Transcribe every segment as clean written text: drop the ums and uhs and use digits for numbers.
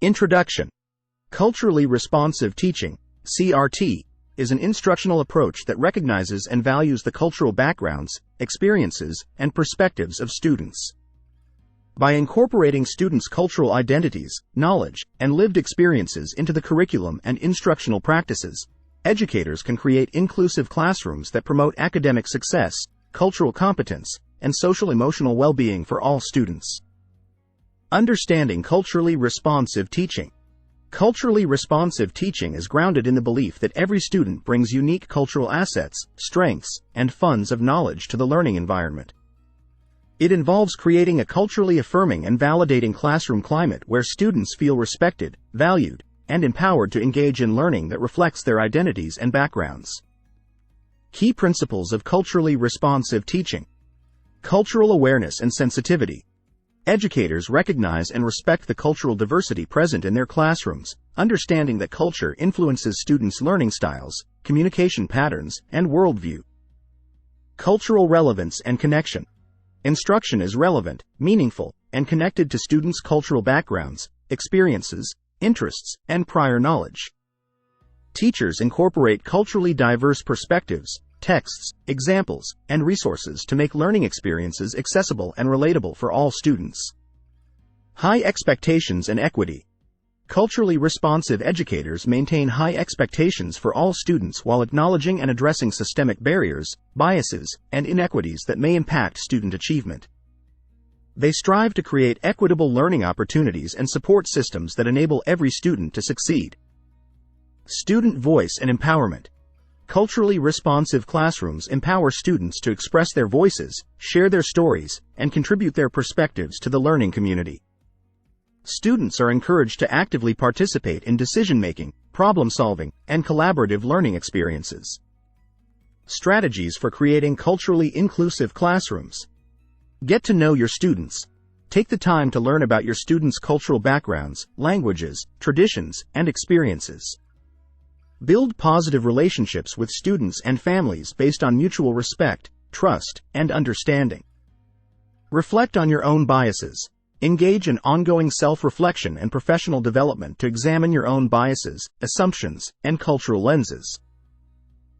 Introduction. Culturally responsive teaching, CRT, is an instructional approach that recognizes and values the cultural backgrounds, experiences, and perspectives of students. By incorporating students' cultural identities, knowledge, and lived experiences into the curriculum and instructional practices, educators can create inclusive classrooms that promote academic success, cultural competence, and social-emotional well-being for all students. Understanding culturally responsive teaching. Culturally responsive teaching is grounded in the belief that every student brings unique cultural assets, strengths, and funds of knowledge to the learning environment. It involves creating a culturally affirming and validating classroom climate where students feel respected, valued, and empowered to engage in learning that reflects their identities and backgrounds. Key principles of culturally responsive teaching. Cultural awareness and sensitivity. Educators recognize and respect the cultural diversity present in their classrooms, understanding that culture influences students' learning styles, communication patterns, and worldview. Cultural relevance and connection. Instruction is relevant, meaningful, and connected to students' cultural backgrounds, experiences, interests, and prior knowledge. Teachers incorporate culturally diverse perspectives, texts, examples, and resources to make learning experiences accessible and relatable for all students. High expectations and equity. Culturally responsive educators maintain high expectations for all students while acknowledging and addressing systemic barriers, biases, and inequities that may impact student achievement. They strive to create equitable learning opportunities and support systems that enable every student to succeed. Student voice and empowerment. Culturally responsive classrooms empower students to express their voices, share their stories, and contribute their perspectives to the learning community. Students are encouraged to actively participate in decision-making, problem-solving, and collaborative learning experiences. Strategies for creating culturally inclusive classrooms. Get to know your students. Take the time to learn about your students' cultural backgrounds, languages, traditions, and experiences. Build positive relationships with students and families based on mutual respect, trust, and understanding. Reflect on your own biases. Engage in ongoing self-reflection and professional development to examine your own biases, assumptions, and cultural lenses.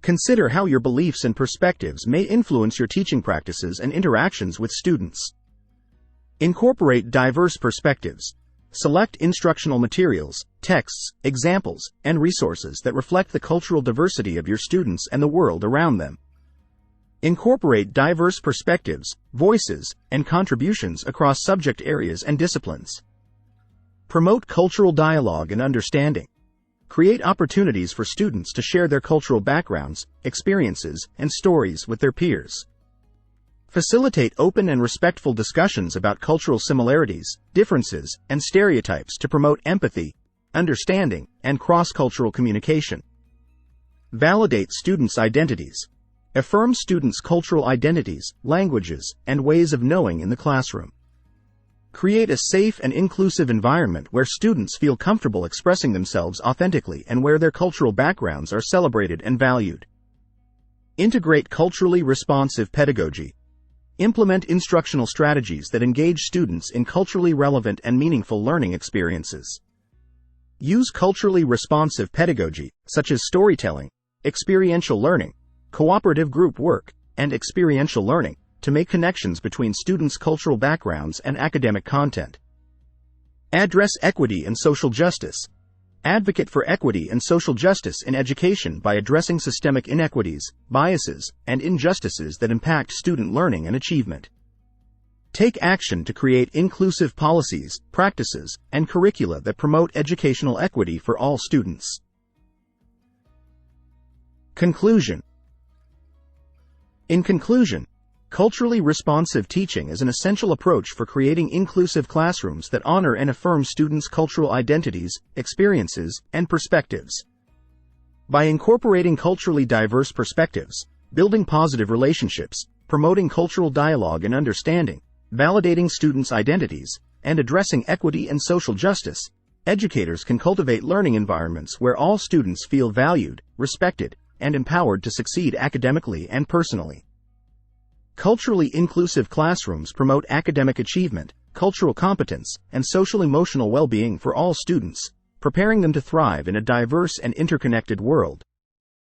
Consider how your beliefs and perspectives may influence your teaching practices and interactions with students. Incorporate diverse perspectives. Select instructional materials, texts, examples, and resources that reflect the cultural diversity of your students and the world around them. Incorporate diverse perspectives, voices, and contributions across subject areas and disciplines. Promote cultural dialogue and understanding. Create opportunities for students to share their cultural backgrounds, experiences, and stories with their peers. Facilitate open and respectful discussions about cultural similarities, differences, and stereotypes to promote empathy, understanding, and cross-cultural communication. Validate students' identities. Affirm students' cultural identities, languages, and ways of knowing in the classroom. Create a safe and inclusive environment where students feel comfortable expressing themselves authentically and where their cultural backgrounds are celebrated and valued. Integrate culturally responsive pedagogy. Implement instructional strategies that engage students in culturally relevant and meaningful learning experiences. Use culturally responsive pedagogy, such as storytelling, experiential learning, cooperative group work, and experiential learning, to make connections between students' cultural backgrounds and academic content. Address equity and social justice. Advocate for equity and social justice in education by addressing systemic inequities, biases, and injustices that impact student learning and achievement. Take action to create inclusive policies, practices, and curricula that promote educational equity for all students. Conclusion. In conclusion, culturally responsive teaching is an essential approach for creating inclusive classrooms that honor and affirm students' cultural identities, experiences, and perspectives. By incorporating culturally diverse perspectives, building positive relationships, promoting cultural dialogue and understanding, validating students' identities, and addressing equity and social justice, educators can cultivate learning environments where all students feel valued, respected, and empowered to succeed academically and personally. Culturally inclusive classrooms promote academic achievement, cultural competence, and social-emotional well-being for all students, preparing them to thrive in a diverse and interconnected world.